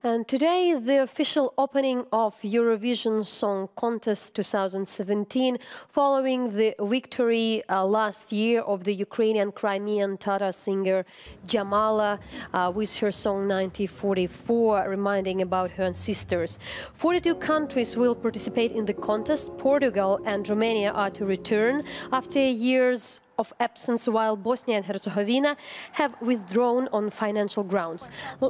And today, the official opening of Eurovision Song Contest 2017, following the victory last year of the Ukrainian Crimean Tatar singer Jamala with her song 1944, reminding about her ancestors. 42 countries will participate in the contest. Portugal and Romania are to return after years of absence, while Bosnia and Herzegovina have withdrawn on financial grounds.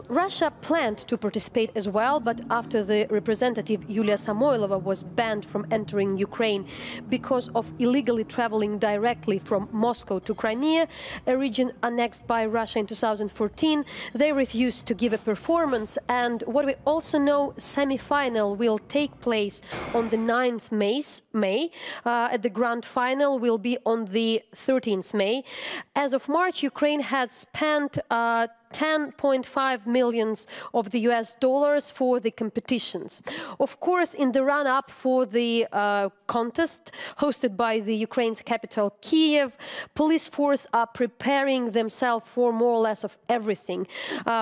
Russia planned to participate as well, but after the representative Yulia Samoylova was banned from entering Ukraine because of illegally traveling directly from Moscow to Crimea, a region annexed by Russia in 2014, they refused to give a performance. And what we also know, semi-final will take place on the 9th May. At the grand final will be on the 13th May. As of March, Ukraine had spent 10.5 million of the US dollars for the competitions. Of course, in the run-up for the contest hosted by the Ukraine's capital, Kyiv, police force are preparing themselves for more or less of everything,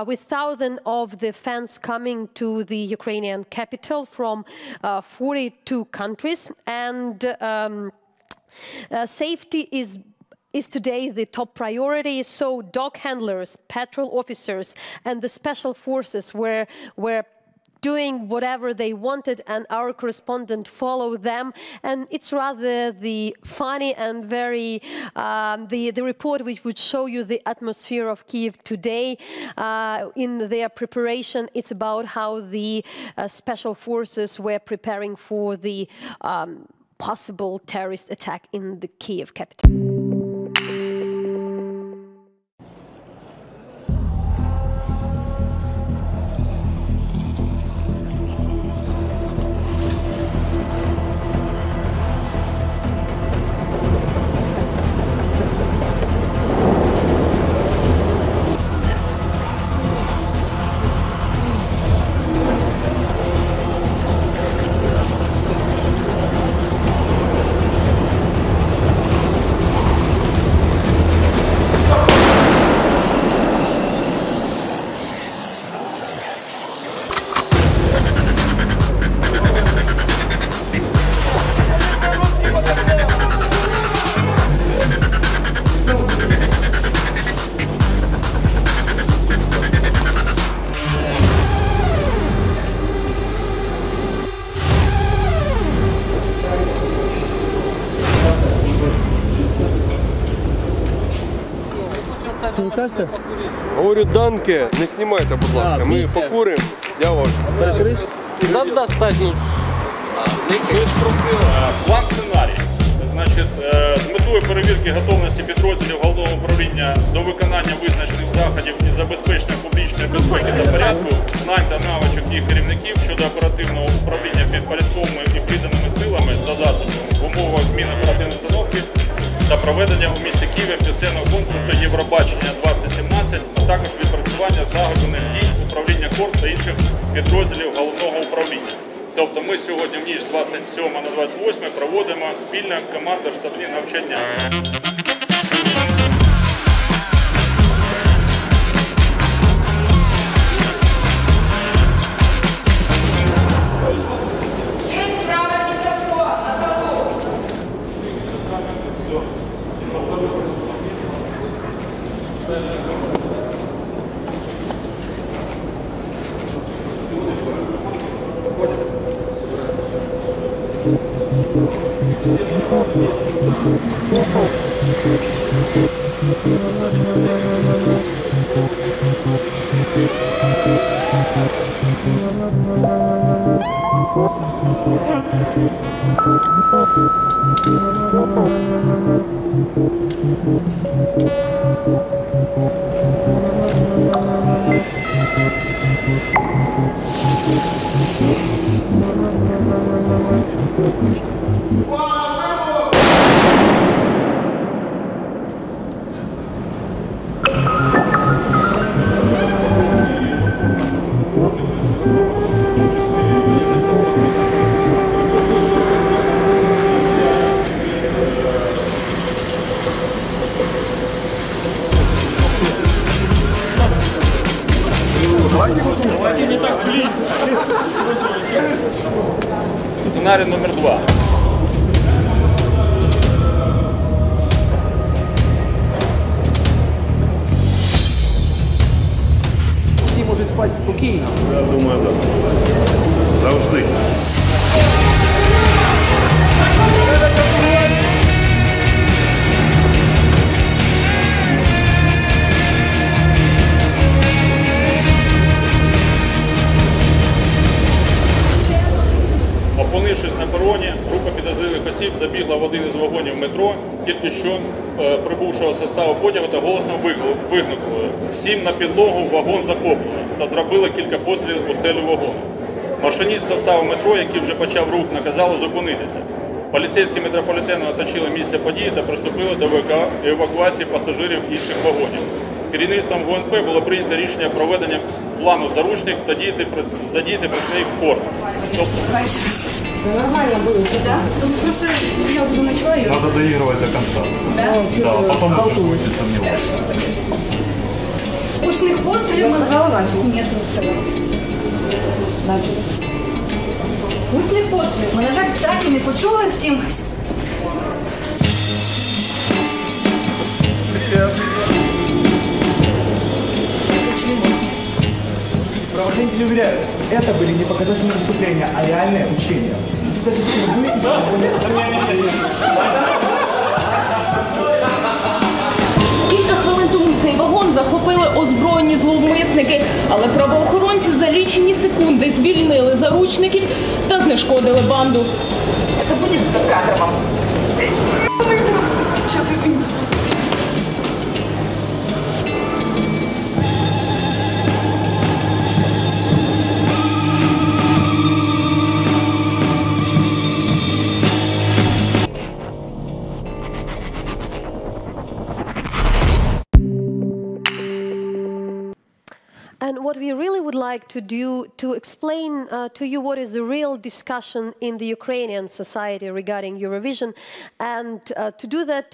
with thousands of the fans coming to the Ukrainian capital from 42 countries, and safety is today the top priority. So dog handlers, patrol officers and the special forces were doing whatever they wanted, and our correspondent followed them. And it's rather the funny and very the report which would show you the atmosphere of Kyiv today in their preparation. It's about how the special forces were preparing for the possible terrorist attack in the Kyiv capital. Говорю, Данке, не знімайте, будь ласка, ми покуримо. Я вам. Нам достать, ну. План сценарій. Значить, з метою перевірки готовності підрозділів Головного управління до виконання визначених заходів і забезпечення публічної безпеки та порядку, знань та навичок їх керівників щодо оперативного управління підпорядковими і приданими силами та засобами в умовах зміни оперативної установки та проведення у місті Києві пісенного конкурсу Євробачення 2017, а також відпрацювання злагоджених дій управління КОРП та інших підрозділів Головного управління. Тобто ми сьогодні в ніч з 27 на 28 проводимо спільне командно-штабні навчання. Давай Давайте не так близко. Сценарий номер 2. Всі можуть спати спокійно. Я думаю, так. Завжди. Опинившись на пероні, група підозрілих осіб забігла в один із вагонів метро, тільки що прибувшого составу потягу та голосно вигукнули: «Всім на підлогу, вагон захоплено!» та зробили кілька пострілів у стелю вагону. Машиніст составу метро, який вже почав рух, наказали зупинитися. Поліцейські метрополітену оточили місце події та приступили до евакуації пасажирів інших вагонів. Керівництвом ГУНП було прийнято рішення проведення плану заручних та задіяти працівників КОР. Нормально было, да? Тут просто я уже начала ее. Надо доигрывать до конца. Да? Да, потом уже будете сомневаться. Ушных пострелов мы сказала начали. Нет, не сказала. Начали. Гучних пострілів. Ми, на жаль, так і не почули, втім. Правоохранители уверяют, это были не показательные выступления, а реальные учения. Кілька хвилин тому цей вагон захопили озброєні зловмисники, але правоохоронці за лічені секунди звільнили заручників та знешкодили банду. Це буде все кадрово. Зараз, извините. And what we really would like to do to explain to you what is the real discussion in the Ukrainian society regarding Eurovision. And to do that,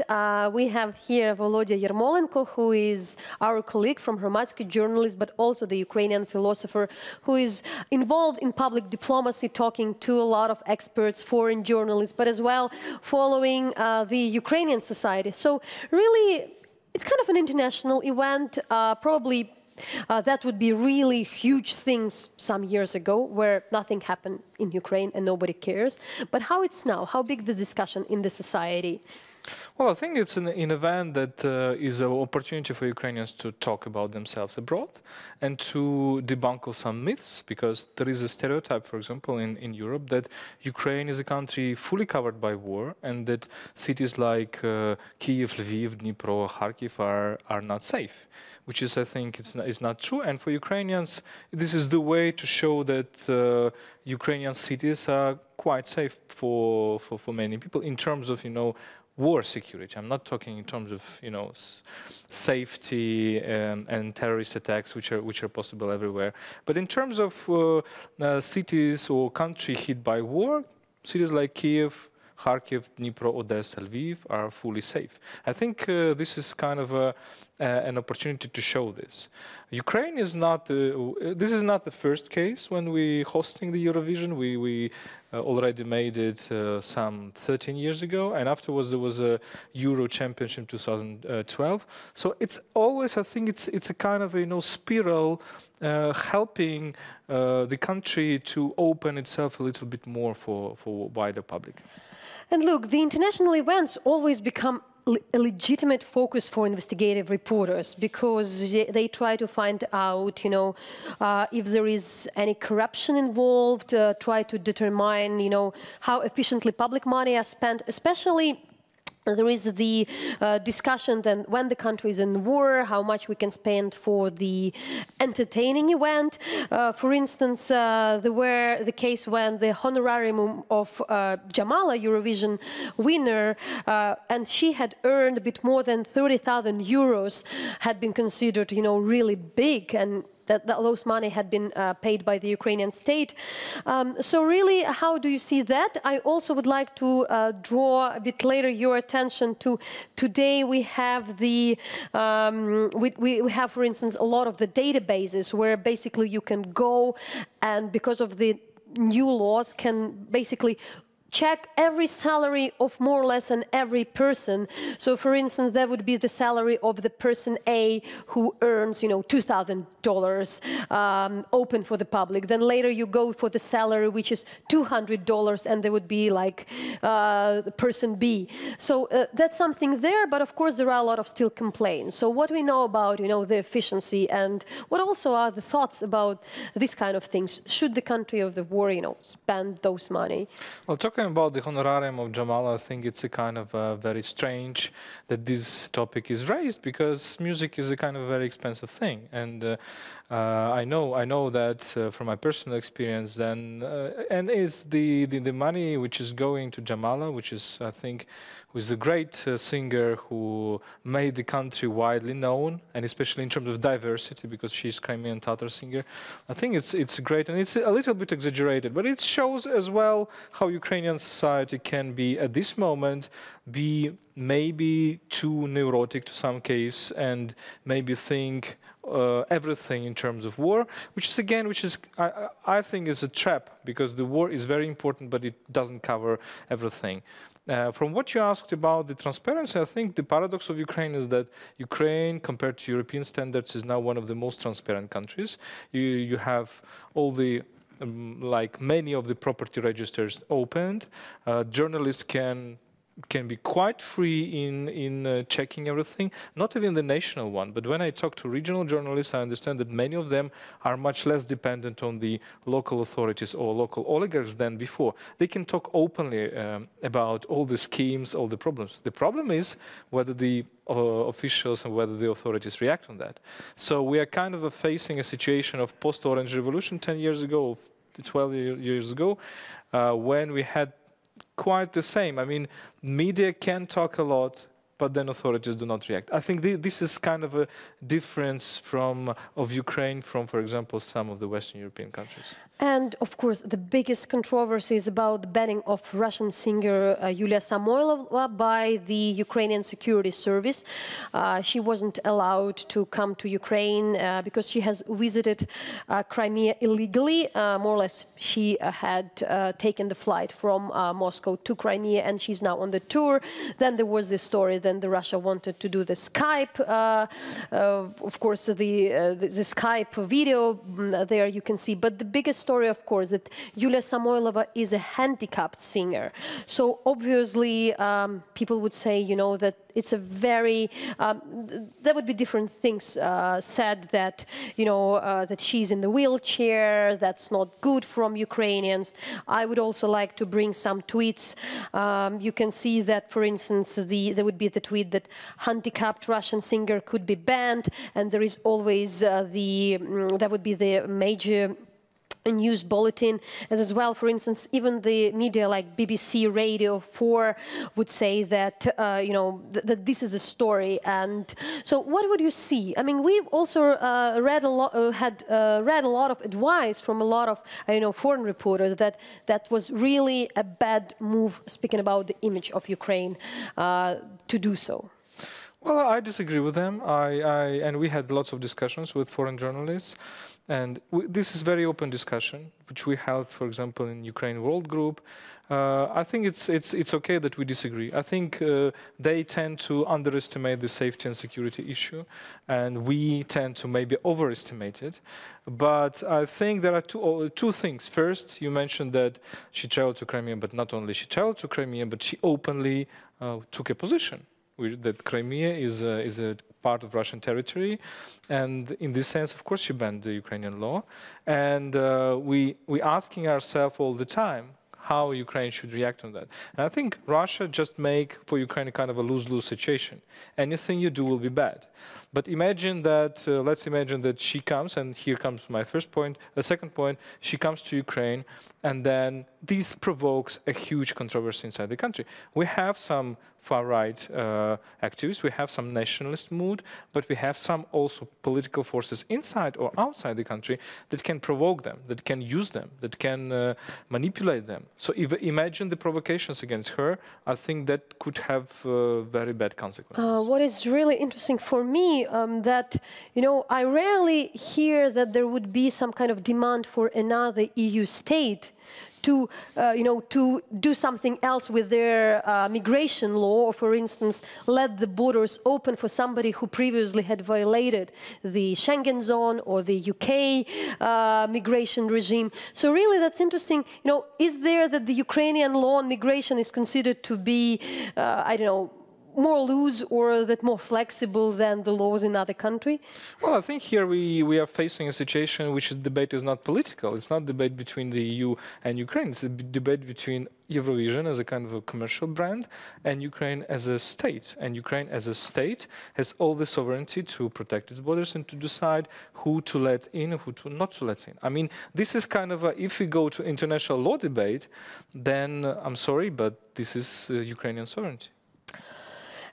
we have here Volodya Yermolenko, who is our colleague from Hromadske, journalist, but also the Ukrainian philosopher who is involved in public diplomacy, talking to a lot of experts, foreign journalists, but as well following the Ukrainian society. So really, it's kind of an international event, probably that would be really huge things some years ago where nothing happened in Ukraine and nobody cares. But how it's now? How big the discussion in the society? Well, I think it's an event that is an opportunity for Ukrainians to talk about themselves abroad and to debunk some myths, because there is a stereotype, for example, in Europe that Ukraine is a country fully covered by war and that cities like Kyiv, Lviv, Dnipro, Kharkiv are not safe, which is, I think, it's not true. And for Ukrainians, this is the way to show that Ukrainian cities are quite safe for many people in terms of, war security. I'm not talking in terms of, safety and terrorist attacks, which are possible everywhere. But in terms of cities or country hit by war, cities like Kyiv, Kharkiv, Dnipro, Odessa, Lviv are fully safe. I think this is kind of an opportunity to show this. Ukraine is not, this is not the first case when we're hosting the Eurovision. We already made it some 13 years ago, and afterwards there was a Euro Championship 2012. So it's always, I think it's a kind of a spiral helping the country to open itself a little bit more for wider public. And look, the international events always become a legitimate focus for investigative reporters because they try to find out, if there is any corruption involved, try to determine, how efficiently public money is spent, especially. There is the discussion then when the country is in war, how much we can spend for the entertaining event. For instance, there were the case when the honorarium of Jamala, Eurovision winner, and she had earned a bit more than 30,000 euros, had been considered, really big, and that those money had been paid by the Ukrainian state. So really, how do you see that? I also would like to draw a bit later your attention to today we have the we have, for instance, a lot of the databases where basically you can go and because of the new laws can basically check every salary of more or less every person. So, for instance, that would be the salary of the person A who earns, $2,000 open for the public. Then later you go for the salary which is $200, and there would be like person B. So that's something there, but of course there are a lot of still complaints. So what we know about, the efficiency, and what also are the thoughts about this kind of things? Should the country of the war, spend those money? Well, talking about the honorarium of Jamala, I think it's a kind of very strange that this topic is raised because music is a kind of very expensive thing, and I know that from my personal experience. Then and it's the money which is going to Jamala, which is I think who is a great singer who made the country widely known, and especially in terms of diversity, because she's Crimean Tatar singer. I think it's great, and it's a little bit exaggerated, but it shows as well how Ukrainian society can be, at this moment, be maybe too neurotic to some case, and maybe think everything in terms of war, which is I think is a trap, because the war is very important, but it doesn't cover everything. From what you asked about the transparency, I think the paradox of Ukraine is that Ukraine, compared to European standards, is now one of the most transparent countries. You have all the, like many of the property registers opened. Journalists can be quite free in checking everything, not even the national one. But when I talk to regional journalists, I understand that many of them are much less dependent on the local authorities or local oligarchs than before. They can talk openly about all the schemes, all the problems. The problem is whether the officials and whether the authorities react on that. So we are kind of facing a situation of post-Orange Revolution 10 years ago, 12 years ago, when we had quite the same. I mean, media can talk a lot, but then authorities do not react. I think this is kind of a difference of Ukraine from, for example, some of the Western European countries. And, of course, the biggest controversy is about the banning of Russian singer Yulia Samoylova by the Ukrainian Security Service. She wasn't allowed to come to Ukraine because she has visited Crimea illegally. More or less, she had taken the flight from Moscow to Crimea, and she's now on the tour. Then there was this story, then Russia wanted to do the Skype. Of course, the Skype video, there you can see. But the biggest story, of course, that Yulia Samoylova is a handicapped singer. So obviously, people would say, that it's a very, there would be different things said that, that she's in the wheelchair, that's not good from Ukrainians. I would also like to bring some tweets. You can see that, for instance, there would be the tweet that handicapped Russian singer could be banned, and there is always that would be the major news bulletin, and as well, for instance, even the media like BBC Radio 4 would say that that this is a story. And so, what would you see? I mean, we've also read a lot, read a lot of advice from a lot of foreign reporters that was really a bad move. Speaking about the image of Ukraine, to do so. Well, I disagree with them. And we had lots of discussions with foreign journalists, and this is very open discussion, which we held, for example, in Ukraine World Group. I think it's okay that we disagree. I think they tend to underestimate the safety and security issue, and we tend to maybe overestimate it. But I think there are two things. First, you mentioned that she traveled to Crimea, but not only she traveled to Crimea, but she openly took a position that Crimea is a part of Russian territory, and in this sense, of course, she banned the Ukrainian law. And we asking ourselves all the time how Ukraine should react on that. And I think Russia just make for Ukraine a kind of a lose-lose situation. Anything you do will be bad. But imagine that, let's imagine that she comes, and here comes my first point. The second point, she comes to Ukraine, and then this provokes a huge controversy inside the country. We have some far-right activists, we have some nationalist mood, but we have some also political forces inside or outside the country that can provoke them, that can use them, that can manipulate them. So if imagine the provocations against her, I think that could have very bad consequences. What is really interesting for me, that, you know, I rarely hear that there would be some kind of demand for another EU state to, you know, to do something else with their migration law, or, for instance, let the borders open for somebody who previously had violated the Schengen zone or the UK migration regime. So really, that's interesting. You know, is there that the Ukrainian law on migration is considered to be, I don't know, more loose or that more flexible than the laws in other countries? Well, I think here we are facing a situation which debate is not political. It's not a debate between the EU and Ukraine. It's a debate between Eurovision as a kind of a commercial brand and Ukraine as a state. And Ukraine as a state has all the sovereignty to protect its borders and to decide who to let in and who to not to let in. I mean, this is kind of a, if we go to international law debate, then I'm sorry, but this is Ukrainian sovereignty.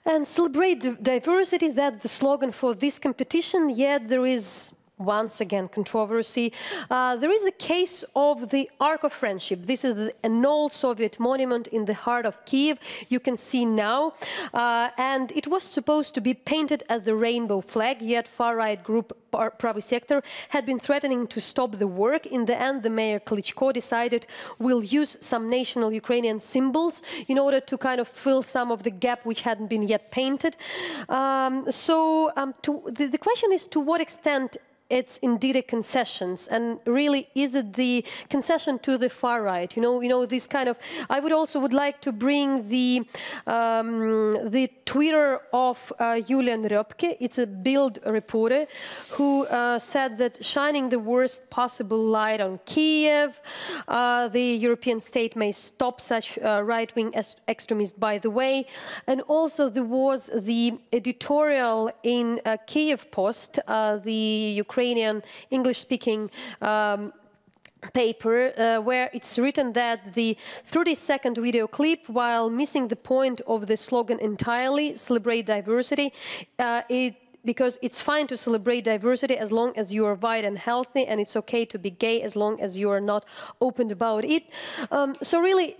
And celebrate diversity, that's the slogan for this competition, yet there is once again controversy. There is the case of the Ark of Friendship. This is an old Soviet monument in the heart of Kyiv. You can see now. And it was supposed to be painted as the rainbow flag, yet far-right group Pravy Sector had been threatening to stop the work. In the end, the mayor Klitschko decided we'll use some national Ukrainian symbols in order to kind of fill some of the gap which hadn't been yet painted. The question is, to what extent it's indeed a concessions, and really, is it the concession to the far right? You know, this kind of. I would like to bring the Twitter of Julian Hromadske. It's a Bild reporter who said that shining the worst possible light on Kyiv, the European state may stop such right-wing extremists, by the way. And also there was the editorial in Kyiv Post, the Ukrainian English-speaking paper, where it's written that the 30-second video clip, while missing the point of the slogan entirely, celebrate diversity, because it's fine to celebrate diversity as long as you are wide and healthy, and it's okay to be gay as long as you are not open about it. So really,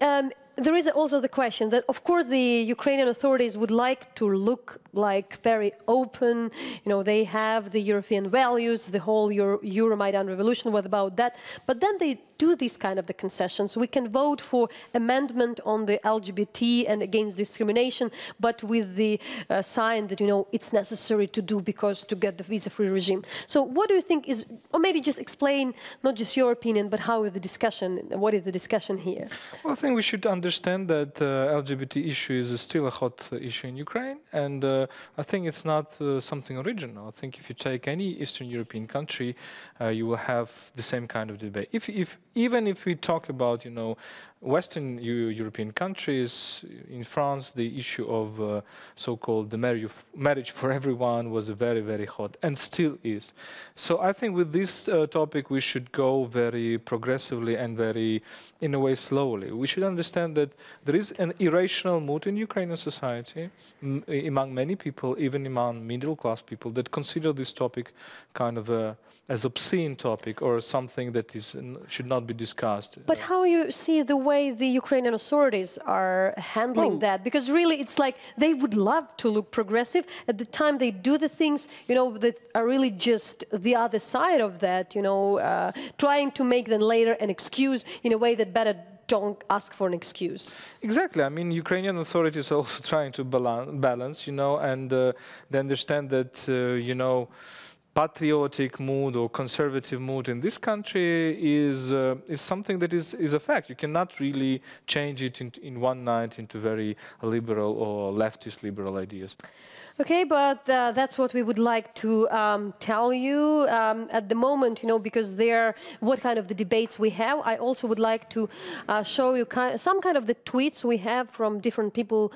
there is also the question that, of course, the Ukrainian authorities would like to look like very open. You know, they have the European values, the whole Euromaidan revolution was about that. But then they do these kind of the concessions. We can vote for amendment on the LGBT and against discrimination, but with the sign that, you know, it's necessary to do because to get the visa-free regime. So what do you think is, or maybe just explain, not just your opinion, but how is the discussion, what is the discussion here? Well, I think we should understand that LGBT issue is still a hot issue in Ukraine, and I think it's not something original. I think if you take any Eastern European country, you will have the same kind of debate. Even if we talk about, you know, Western European countries, in France, the issue of so-called the marriage for everyone was very, very hot, and still is. So I think with this topic, we should go very progressively and very, in a way, slowly. We should understand that there is an irrational mood in Ukrainian society, among many people, even among middle-class people, that consider this topic kind of as obscene topic or something that should not be discussed. But how you see the way the Ukrainian authorities are handling that? Because really, it's like they would love to look progressive. At the time they do the things, you know, that are really just the other side of that, you know, trying to make them later an excuse in a way that better don't ask for an excuse. Exactly. I mean, Ukrainian authorities are also trying to balance, you know, and they understand that, you know, patriotic mood or conservative mood in this country is something that is a fact. You cannot really change it in one night into very liberal or leftist liberal ideas. Okay, but that's what we would like to tell you at the moment, because what kind of the debates we have. I also would like to show you some kind of the tweets we have from different people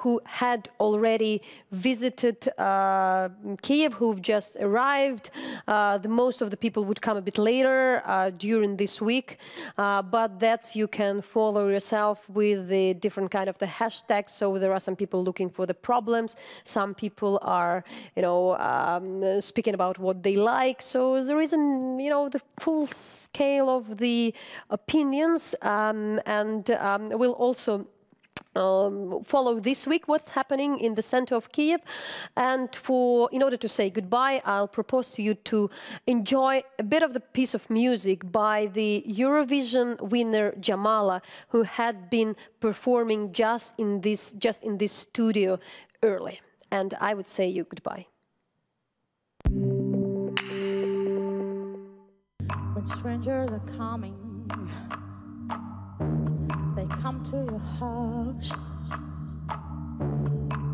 who had already visited Kyiv, who've just arrived. Most of the people would come a bit later during this week, but that you can follow yourself with the different kind of the hashtags. So there are some people looking for the problems. Some people are, speaking about what they like. So there isn't, the full scale of the opinions, and we'll also follow this week what's happening in the center of Kyiv. And in order to say goodbye, I'll propose to you to enjoy a bit of the piece of music by the Eurovision winner Jamala, who had been performing just in this studio early. And I would say you goodbye. When strangers are coming, they come to your house,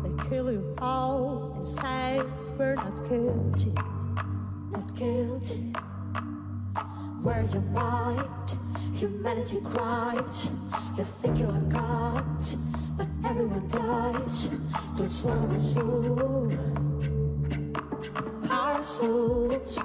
they kill you all and say we're not guilty, not guilty. Where's your mind? Humanity cries. You think you are God, but everyone dies. Don't swallow my soul, our souls.